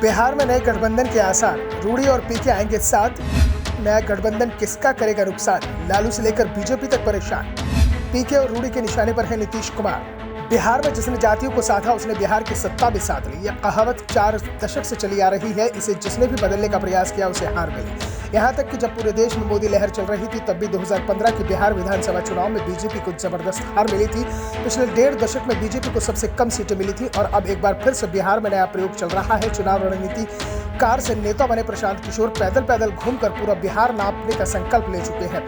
बिहार में नए गठबंधन के आसार, रूडी और पीके आएंगे साथ। नया गठबंधन किसका करेगा नुकसान, लालू से लेकर बीजेपी तक परेशान। पीके और रूडी के निशाने पर है नीतीश कुमार। बिहार में जिसने जातियों को साधा उसने बिहार की सत्ता भी साध ली। यह कहावत 4 दशक से चली आ रही है। इसे जिसने भी बदलने का प्रयास किया उसे हार मिली। यहाँ तक कि जब पूरे देश में मोदी लहर चल रही थी तब भी 2015 के बिहार विधानसभा चुनाव में बीजेपी को जबरदस्त हार मिली थी। पिछले 1.5 दशक में बीजेपी को सबसे कम सीटें मिली थी और अब एक बार फिर से बिहार में नया प्रयोग चल रहा है। चुनाव रणनीति कार से नेता बने प्रशांत किशोर पैदल पैदल घूमकर पूरा बिहार नापने का संकल्प ले चुके हैं।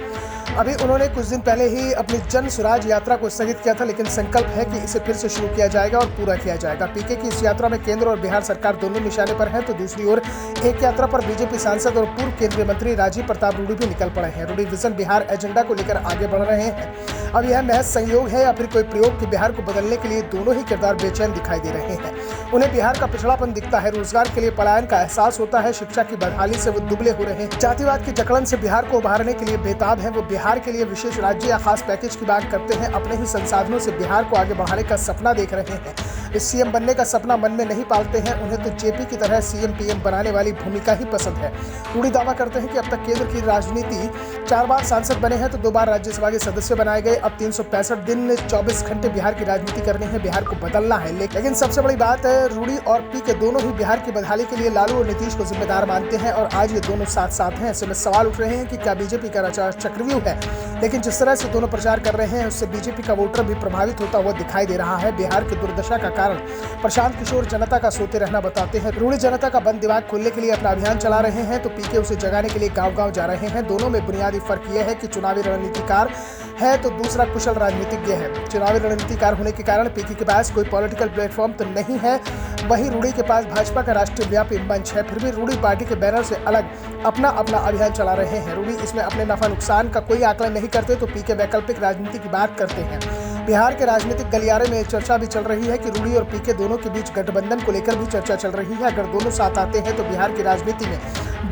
अभी उन्होंने कुछ दिन पहले ही अपनी जन स्वराज यात्रा को स्थगित किया था, लेकिन संकल्प है कि इसे फिर से शुरू किया जाएगा और पूरा किया जाएगा। पीके की इस यात्रा में केंद्र और बिहार सरकार दोनों निशाने पर है, तो दूसरी ओर एक यात्रा पर बीजेपी सांसद और पूर्व केंद्रीय मंत्री राजीव प्रताप रूडी भी निकल पड़े हैं। रूडी विजन बिहार एजेंडा को लेकर आगे बढ़ रहे हैं। अब यह महज संयोग है या फिर कोई प्रयोग कि बिहार को बदलने के लिए दोनों ही किरदार बेचैन दिखाई दे रहे हैं। उन्हें बिहार का पिछड़ापन दिखता है, रोजगार के लिए पलायन का एहसास होता है, शिक्षा की बदहाली से वो दुबले हो रहे हैं, जातिवाद की जकड़न से बिहार को उभारने के लिए बेताब है। वो बिहार के लिए विशेष राज्य या खास पैकेज की मांग करते हैं। अपने ही संसाधनों से बिहार को आगे बढ़ाने का सपना देख रहे हैं। इस सीएम बनने का सपना मन में नहीं पालते हैं। उन्हें तो जेपी की तरह सीएम पीएम बनाने वाली भूमिका ही पसंद है। रूडी दावा करते हैं कि अब तक केंद्र की राजनीति 4 बार सांसद बने हैं तो 2 बार राज्यसभा के सदस्य बनाए गए। अब 365 दिन 24 घंटे बिहार की राजनीति करनी है, बिहार को बदलना है। लेकिन सबसे बड़ी बात है, रूडी और पीके दोनों ही बिहार की बदहाली के लिए लालू और नीतीश को जिम्मेदार मानते हैं और आज ये दोनों साथ साथ हैं। ऐसे में सवाल उठ रहे हैं कि क्या बीजेपी का रचा चक्रव्यूह है। लेकिन जिस तरह से दोनों प्रचार कर रहे हैं उससे बीजेपी का वोटर भी प्रभावित होता हुआ दिखाई दे रहा है। बिहार की दुर्दशा का कारण प्रशांत किशोर जनता का सोते रहना बताते हैं। रूडी जनता का बंद दिमाग खोलने के लिए अपना अभियान चला रहे हैं तो पीके उसे जगाने के लिए गांव-गांव जा रहे हैं। दोनों में बुनियादी फर्क यह है कि चुनावी रणनीतिकार है तो दूसरा कुशल राजनीतिज्ञ है। चुनावी रणनीतिकार होने के कारण पीके के पास कोई पॉलिटिकल प्लेटफॉर्म तो नहीं है, वहीं रूडी के पास भाजपा का राष्ट्रीय व्यापी मंच है। फिर भी रूडी पार्टी के बैनर से अलग अपना अभियान चला रहे हैं। रूडी इसमें अपने नफा नुकसान का कोई आकलन नहीं करते तो पीके वैकल्पिक राजनीति की बात करते हैं। बिहार के राजनीतिक गलियारे में चर्चा भी चल रही है कि रूडी और पीके दोनों के बीच गठबंधन को लेकर भी चर्चा चल रही है। अगर दोनों साथ आते हैं तो बिहार की राजनीति में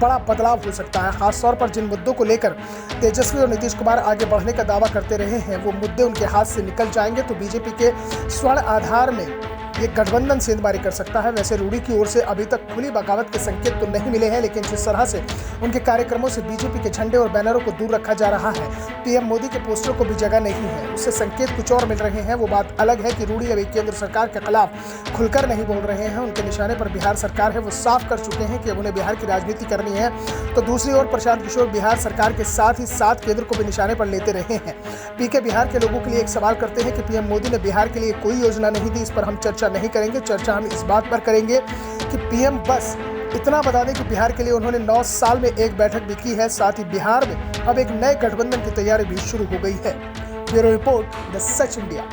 बड़ा बदलाव हो सकता है। खासतौर पर जिन मुद्दों को लेकर तेजस्वी और नीतीश कुमार आगे बढ़ने का दावा करते रहे हैं वो मुद्दे उनके हाथ से निकल जाएंगे तो बीजेपी के स्वर्ण आधार में ये गठबंधन सेंधमारी कर सकता है। वैसे रूडी की ओर से अभी तक खुली बगावत के संकेत तो नहीं मिले हैं, लेकिन जिस तरह से उनके कार्यक्रमों से बीजेपी के झंडे और बैनरों को दूर रखा जा रहा है, पीएम मोदी के पोस्टर को भी जगह नहीं है, उससे संकेत कुछ और मिल रहे हैं। वो बात अलग है कि रूडी अभी केंद्र सरकार के खिलाफ खुलकर नहीं बोल रहे हैं। उनके निशाने पर बिहार सरकार है, वो साफ कर चुके हैं कि अब उन्हें बिहार की राजनीति करनी है। तो दूसरी ओर प्रशांत किशोर बिहार सरकार के साथ ही साथ केंद्र को भी निशाने पर लेते रहे हैं। पीके बिहार के लोगों के लिए एक सवाल करते हैं कि पीएम मोदी ने बिहार के लिए कोई योजना नहीं दी। इस पर हम चर्चा नहीं करेंगे, चर्चा हम इस बात पर करेंगे कि पीएम बस इतना बता दें कि बिहार के लिए उन्होंने 9 साल में एक बैठक भी की है। साथ ही बिहार में अब एक नए गठबंधन की तैयारी भी शुरू हो गई है। Bureau report, the such India.